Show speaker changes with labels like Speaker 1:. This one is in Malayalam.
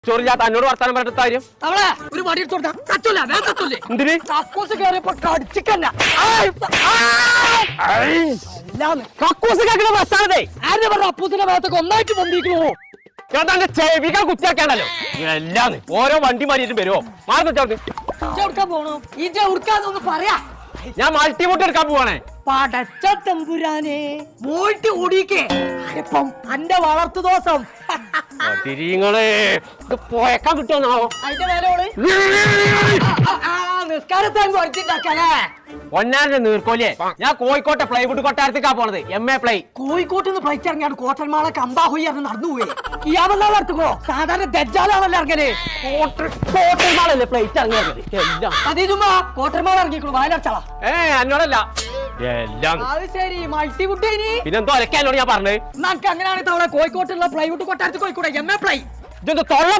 Speaker 1: ചോറില്ലാത്ത എന്നോട് വർത്താനം പറഞ്ഞ കാര്യം
Speaker 2: അവളെ ഒരു വടി എന്തിന് കക്കൂസ് കേൾക്കുന്ന പ്രസ്ഥാനത്തെ ആരുടെ പറഞ്ഞ അപ്പൂസിന്റെ ഭാഗത്തൊക്കെ ഒന്നായിട്ട് പൊന്തിക്കണോ
Speaker 1: ഞാൻ തന്റെ ചെവികൾ കുത്തിയാക്കാണല്ലോ എല്ലാം ഓരോ വണ്ടി മാറിയിട്ടും വരുമോ മാറി
Speaker 2: എടുക്കാൻ പോണോ ഇജ ഉടുക്കാന്നൊന്ന് പറയാ
Speaker 1: ഞാൻ മൾട്ടിമൂട്ട് എടുക്കാൻ പോവാണേ
Speaker 2: പടച്ച തമ്പുരാനെ പോയിട്ട് ഓടിക്കേ ഇപ്പം അന്റെ വളർത്തു ദോഷം
Speaker 1: തിരിങ്ങളെ പോയക്കാൻ കിട്ടുമെന്നാവോ
Speaker 2: അതിന്റെ മേലോള് നിസ്കാരത്താൻ കുറച്ചിട്ടാക്കല്ലേ
Speaker 1: ഒന്നാന്റെ നീർക്കോലിയെ ഞാൻ കോഴിക്കോട്ടെ പ്ലൈവുഡ് കൊട്ടാരത്തേക്കാ പോണത് MA പ്ലൈ
Speaker 2: കോഴിക്കോട്ട് നിന്ന് ഫ്ലൈറ്റ് ഇറങ്ങിയാണ് കോട്ടന്മാളെ കമ്പാഹോയി അത് നടന്നുപോയി ഇയാളെന്നാ നടത്തുക്കോ സാധാരണ ദജ്ജാലാണല്ലോ ഇറങ്ങല്
Speaker 1: കോട്ടന്മാളല്ലേ ഫ്ലൈറ്റ് ഇറങ്ങിയത്
Speaker 2: അതേ ചുമ്മാ കോട്ടന്മാൾ ഇറങ്ങിക്കണു വയലടച്ചാളാ
Speaker 1: എന്നോടല്ല എല്ലാം
Speaker 2: അത് ശരി മൾട്ടിവുഡ്
Speaker 1: പിന്നെന്തോ അലക്കാനോട് ഞാൻ പറഞ്ഞത്
Speaker 2: നമുക്ക് അങ്ങനെയാണെങ്കിൽ അവിടെ കോഴിക്കോട്ടുള്ള പ്ലൈവുഡ് കൊട്ടാരത്തിൽ കോഴിക്കോട്ടെ MA പ്ലൈ
Speaker 1: ഇതൊന്ന് തൊള്ള